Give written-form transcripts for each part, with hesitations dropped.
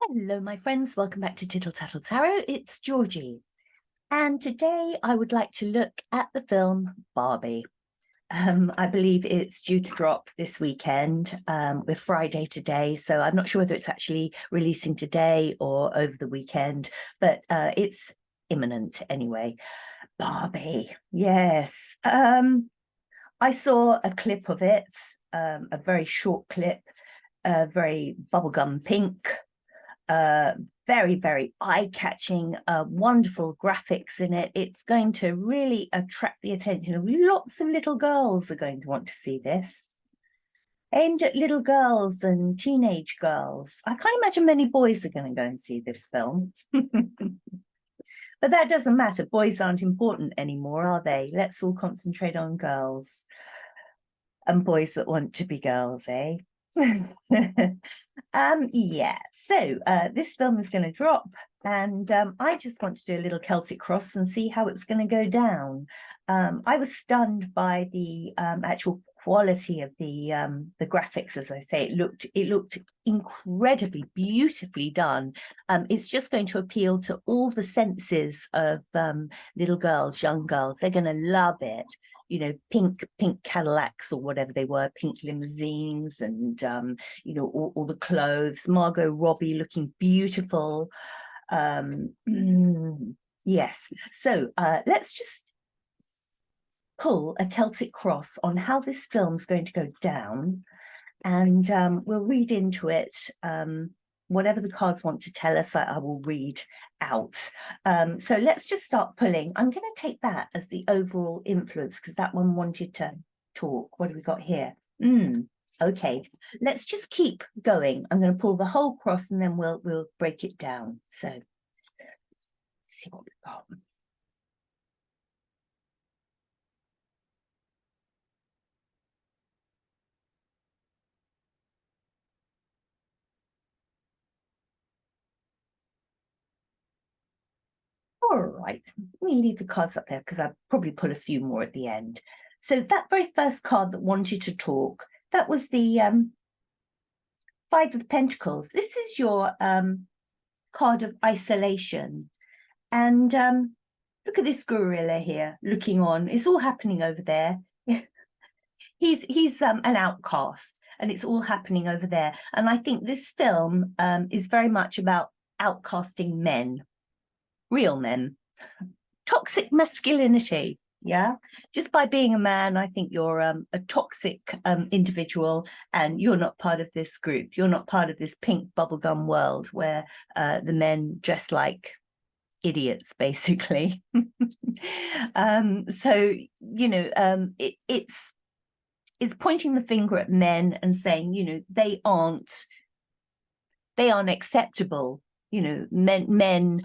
Hello, my friends. Welcome back to Tittle Tattle Tarot. It's Georgie. And today I would like to look at the film Barbie. I believe it's due to drop this weekend. We're Friday today, so I'm not sure whether it's actually releasing today or over the weekend, but it's imminent anyway. Barbie, yes. I saw a clip of it, a very short clip, very bubblegum pink. Very, very eye-catching, wonderful graphics in it. It's going to really attract the attention of lots of little girls are going to want to see this. Aimed at little girls and teenage girls. I can't imagine many boys are going to go and see this film. But that doesn't matter. Boys aren't important anymore, are they? Let's all concentrate on girls. And boys that want to be girls, eh? Yeah, so this film is going to drop, and I just want to do a little Celtic cross and see how it's going to go down. I was stunned by the actual quality of the graphics. As I say, it looked incredibly beautifully done. It's just going to appeal to all the senses of little girls, young girls. They're going to love it. You know, pink Cadillacs or whatever they were, pink limousines, and you know, all the clothes. Margot Robbie looking beautiful. Yes. So let's just pull a Celtic cross on how this film's going to go down, and we'll read into it. Whatever the cards want to tell us, I will read out. So let's just start pulling. I'm going to take that as the overall influence because that one wanted to talk. What do we got here? Okay, let's just keep going. I'm going to pull the whole cross and then we'll break it down. So let's see what we've got. All right, let me leave the cards up there because I'll probably pull a few more at the end. So that very first card that wanted to talk, that was the Five of Pentacles. This is your card of isolation. And look at this gorilla here looking on. It's all happening over there. He's an outcast, and it's all happening over there. And I think this film is very much about outcasting men, real men, toxic masculinity. Yeah, just by being a man, I think you're a toxic individual, and you're not part of this group. You're not part of this pink bubblegum world where the men dress like idiots, basically. So you know, it's pointing the finger at men and saying, you know, they aren't acceptable. You know, men,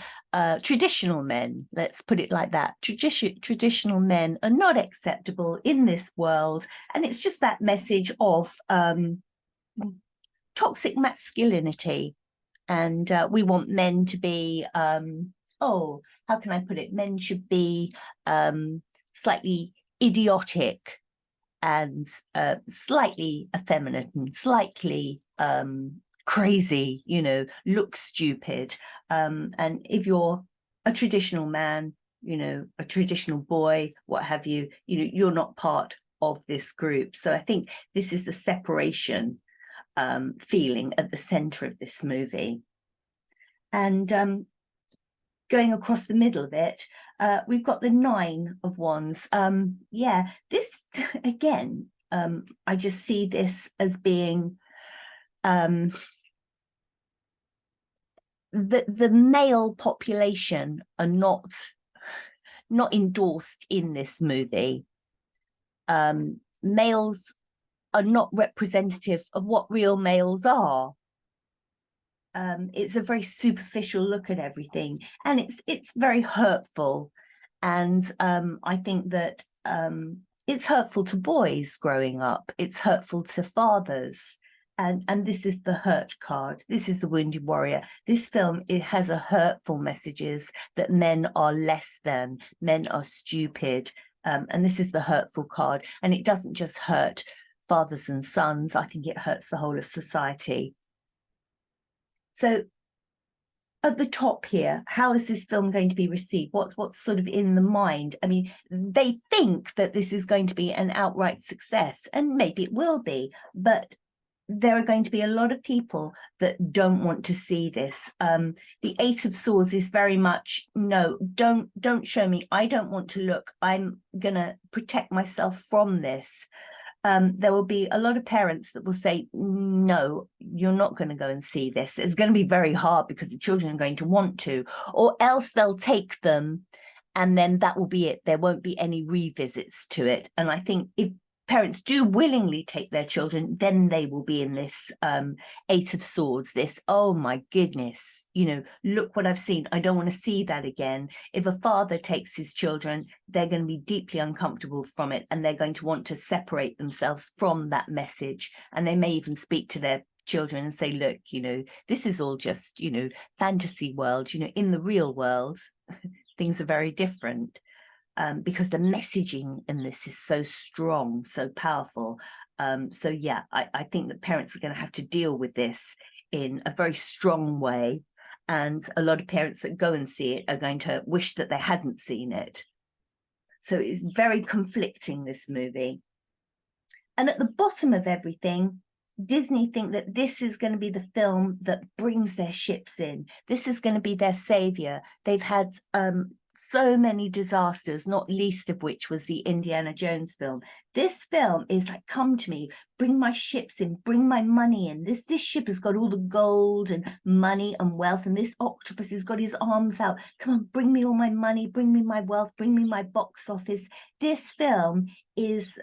traditional men, let's put it like that. Traditional men are not acceptable in this world, and it's just that message of toxic masculinity, and we want men to be oh, how can I put it? Men should be slightly idiotic and slightly effeminate and slightly crazy, you know, look stupid. And if you're a traditional man, you know, a traditional boy, what have you, you know, you're not part of this group. So I think this is the separation feeling at the center of this movie. And going across the middle of it, we've got the Nine of Wands. Yeah, this again, I just see this as being the male population are not endorsed in this movie. Males are not representative of what real males are. It's a very superficial look at everything, and it's very hurtful. And I think that it's hurtful to boys growing up. It's hurtful to fathers. And this is the hurt card. This is the Wounded Warrior. This film, it has a hurtful messages that men are less than, men are stupid. And this is the hurtful card. And it doesn't just hurt fathers and sons. I think it hurts the whole of society. So at the top here, how is this film going to be received? What's sort of in the mind? I mean, they think that this is going to be an outright success, and maybe it will be, but there are going to be a lot of people that don't want to see this. The Eight of Swords is very much, no, don't show me. I don't want to look. I'm gonna protect myself from this. There will be a lot of parents that will say, no, you're not going to go and see this. It's going to be very hard because the children are going to want to, or else they'll take them and then that will be it. There won't be any revisits to it. And I think if parents do willingly take their children, then they will be in this Eight of Swords, this, oh my goodness, you know, look what I've seen. I don't want to see that again. If a father takes his children, they're going to be deeply uncomfortable from it, and they're going to want to separate themselves from that message. And they may even speak to their children and say, look, you know, this is all just, you know, fantasy world, you know, in the real world, things are very different. Because the messaging in this is so strong, so powerful. So yeah, I think that parents are going to have to deal with this in a very strong way. And a lot of parents that go and see it are going to wish that they hadn't seen it. So it's very conflicting, this movie. And at the bottom of everything, Disney think that this is going to be the film that brings their ships in. This is going to be their savior. They've had so many disasters, not least of which was the Indiana Jones film. This film is like, come to me, bring my ships in, bring my money in. This ship has got all the gold and money and wealth, and this octopus has got his arms out. Come on, bring me all my money, bring me my wealth, bring me my box office. This film is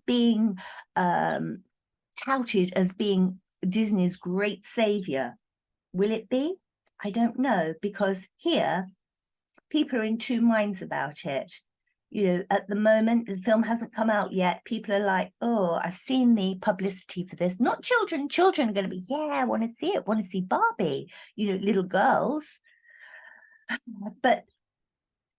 being touted as being Disney's great savior. Will it be? I don't know, because here people are in two minds about it. You know, at the moment, the film hasn't come out yet. People are like, oh, I've seen the publicity for this. Not children. Children are going to be, yeah, I want to see it. Want to see Barbie. You know, little girls. But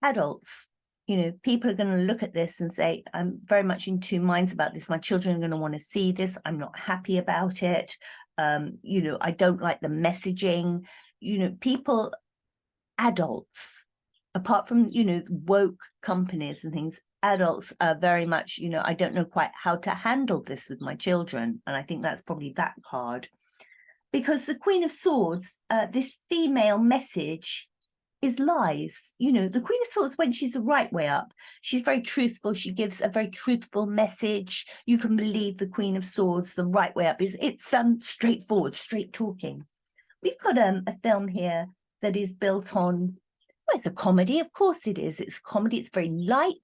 adults, you know, people are going to look at this and say, I'm very much in two minds about this. My children are going to want to see this. I'm not happy about it. You know, I don't like the messaging. You know, people, adults, apart from, you know, woke companies and things, adults are very much, you know, I don't know quite how to handle this with my children. And I think that's probably that hard. Because the Queen of Swords, this female message is lies. You know, the Queen of Swords, when she's the right way up, she's very truthful. She gives a very truthful message. You can believe the Queen of Swords, the right way up. It's straightforward, straight talking. We've got a film here that is built on, well, it's a comedy, of course it is. It's a comedy, it's very light,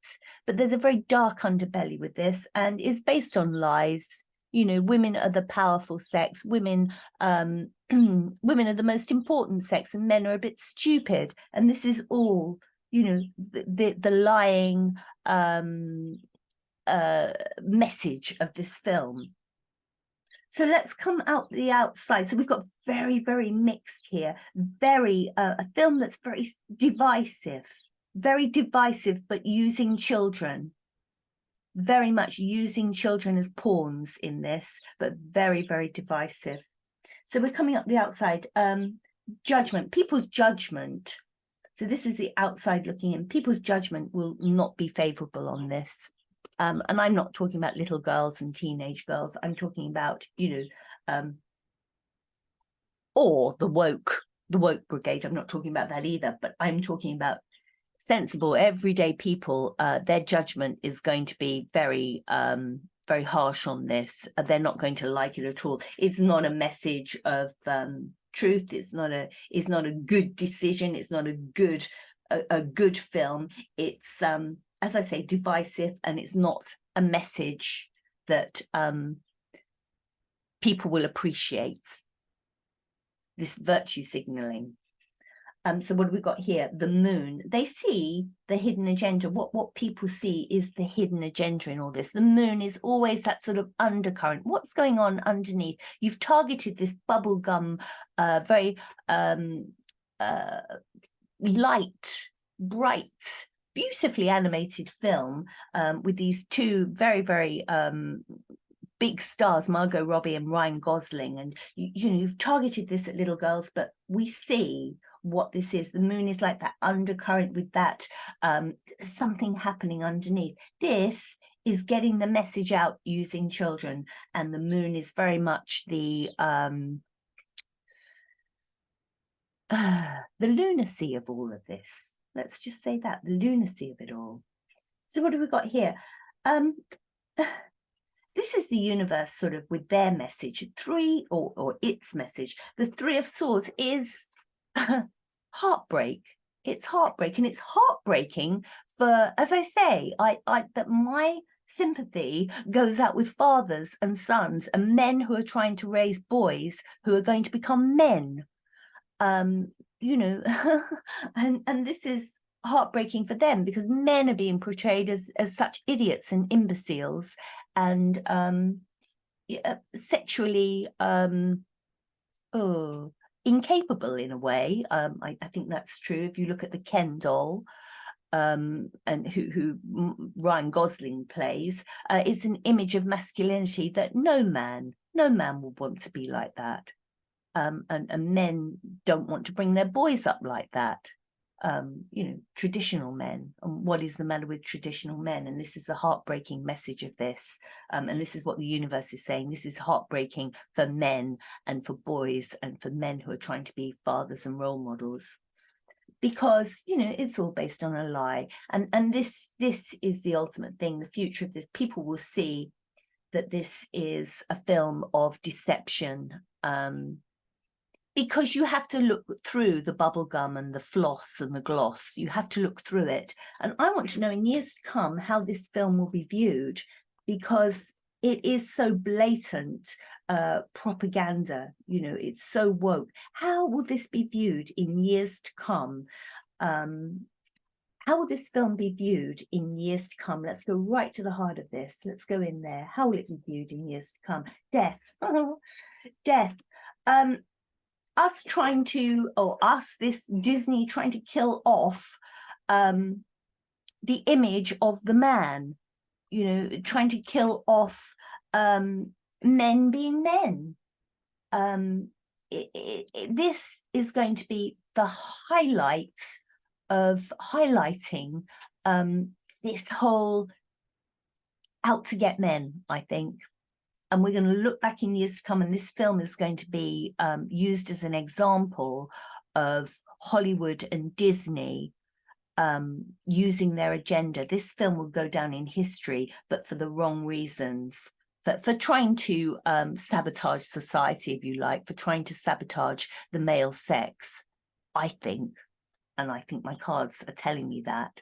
but there's a very dark underbelly with this, and it's based on lies. You know, women are the powerful sex, women women are the most important sex, and men are a bit stupid. And this is all, you know, the lying message of this film. So let's come out the outside. So we've got very, very mixed here. Very, a film that's very divisive, but using children. Very much using children as pawns in this, but very, very divisive. So we're coming up the outside. Judgment, people's judgment. So this is the outside looking in. People's judgment will not be favorable on this. And I'm not talking about little girls and teenage girls. I'm talking about, you know, or the woke brigade. I'm not talking about that either, but I'm talking about sensible, everyday people. Their judgment is going to be very, very harsh on this. They're not going to like it at all. It's not a message of truth. It's not a good decision. It's not a good film. It's as I say, divisive, and it's not a message that people will appreciate. This virtue signaling. So what have we got here? The moon. They see the hidden agenda. What people see is the hidden agenda in all this. The moon is always that sort of undercurrent. What's going on underneath? You've targeted this bubblegum, very light, bright, beautifully animated film with these two very, very big stars, Margot Robbie and Ryan Gosling, and you've targeted this at little girls, but we see what this is. The moon is like that undercurrent with that something happening underneath. This is getting the message out using children, and the moon is very much the lunacy of all of this. Let's just say that, the lunacy of it all. So what have we got here? This is the universe sort of with their message, or its message. The Three of Swords is heartbreak. It's heartbreak, and it's heartbreaking for, as I say, that my sympathy goes out with fathers and sons and men who are trying to raise boys who are going to become men. You know, and this is heartbreaking for them because men are being portrayed as such idiots and imbeciles and sexually incapable in a way. I think that's true. If you look at the Ken doll, and who Ryan Gosling plays, it's an image of masculinity that no man will want to be like that. And men don't want to bring their boys up like that. You know, traditional men, and what is the matter with traditional men? And this is the heartbreaking message of this, and this is what the universe is saying. This is heartbreaking for men and for boys and for men who are trying to be fathers and role models, because you know it's all based on a lie. And this is the ultimate thing. The future of this, people will see that this is a film of deception, because you have to look through the bubble gum and the floss and the gloss. You have to look through it. And I want to know in years to come how this film will be viewed, because it is so blatant propaganda. You know, it's so woke. How will this be viewed in years to come? How will this film be viewed in years to come? Let's go right to the heart of this. Let's go in there. How will it be viewed in years to come? Death. Death. Us trying to, or us, this Disney trying to kill off the image of the man, you know, trying to kill off men being men. This is going to be the highlight of highlighting this whole out to get men, I think. And we're going to look back in years to come, and this film is going to be used as an example of Hollywood and Disney using their agenda. This film will go down in history, but for the wrong reasons, for trying to sabotage society, if you like, for trying to sabotage the male sex, I think. And I think my cards are telling me that.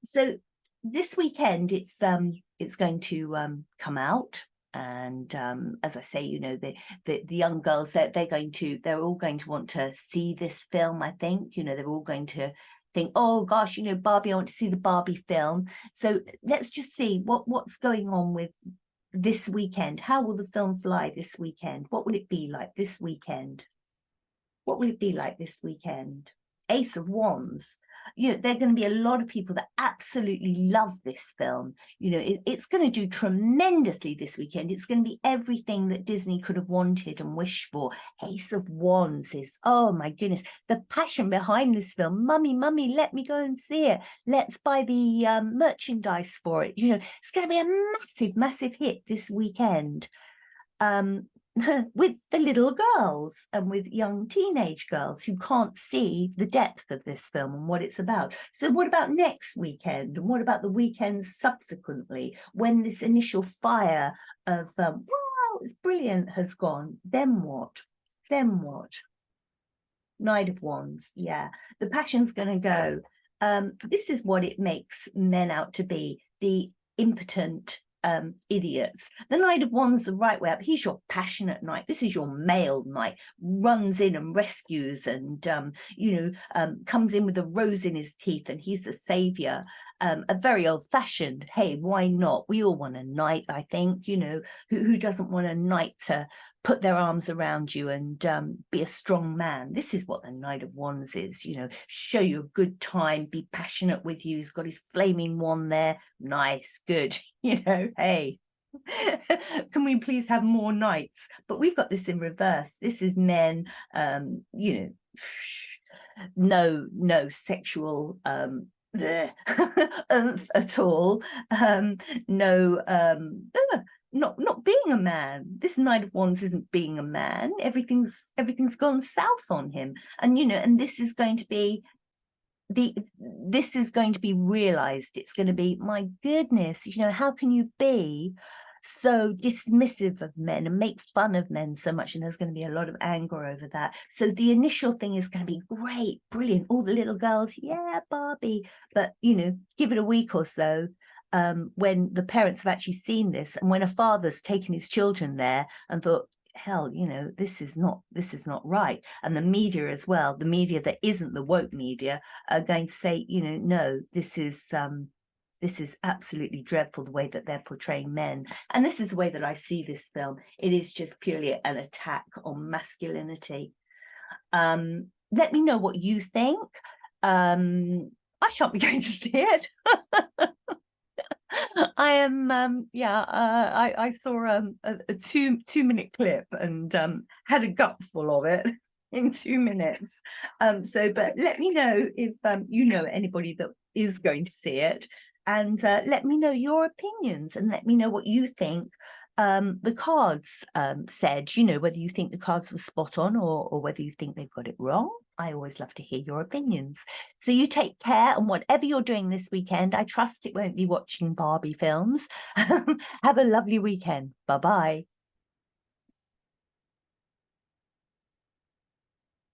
So this weekend, it's going to come out. And as I say, you know, the young girls, they're all going to want to see this film. I think, you know, they're all going to think, oh gosh, you know, Barbie, I want to see the Barbie film. So let's just see what's going on with this weekend. How will the film fly this weekend? What will it be like this weekend? What will it be like this weekend? Ace of Wands. You know, there are going to be a lot of people that absolutely love this film. You know, it's going to do tremendously this weekend. It's going to be everything that Disney could have wanted and wished for. Ace of Wands is, oh my goodness, the passion behind this film. Mummy, let me go and see it. Let's buy the merchandise for it. You know, it's going to be a massive hit this weekend. With the little girls and with young teenage girls who can't see the depth of this film and what it's about. So what about next weekend? And what about the weekends subsequently, when this initial fire of, wow, it's brilliant, has gone? Then what? Then what? Knight of Wands, yeah. The passion's going to go. This is what it makes men out to be, the impotent idiots. The Knight of Wands, the right way up, he's your passionate knight. This is your male knight, runs in and rescues and you know, comes in with a rose in his teeth, and he's the savior. A very old-fashioned, hey, why not? We all want a knight, I think. You know, who doesn't want a knight to put their arms around you and be a strong man? This is what the Knight of Wands is, you know, show you a good time, be passionate with you. He's got his flaming wand there, nice, good, you know, hey. Can we please have more nights? But we've got this in reverse. This is men, you know, no sexual bleh, oomph at all. No, not being a man. This Knight of Wands isn't being a man. Everything's gone south on him, and and this is going to be realized. It's going to be, my goodness, how can you be so dismissive of men and make fun of men so much? And there's going to be a lot of anger over that. So the initial thing is going to be great, brilliant, all the little girls, yeah, Barbie. But give it a week or so, when the parents have actually seen this, and when a father's taken his children there and thought, hell, this is not right, and the media as well, the media that isn't the woke media, are going to say, no, this is absolutely dreadful, the way that they're portraying men. And this is the way that I see this film. It is just purely an attack on masculinity. Let me know what you think. I shan't be going to see it. I am, I saw a 2 minute clip and had a gutful of it in 2 minutes. But let me know if you know anybody that is going to see it, and let me know your opinions, and let me know what you think the cards said, whether you think the cards were spot on, or whether you think they've got it wrong. I always love to hear your opinions. So you take care, and whatever you're doing this weekend, I trust it won't be watching Barbie films. Have a lovely weekend. Bye-bye.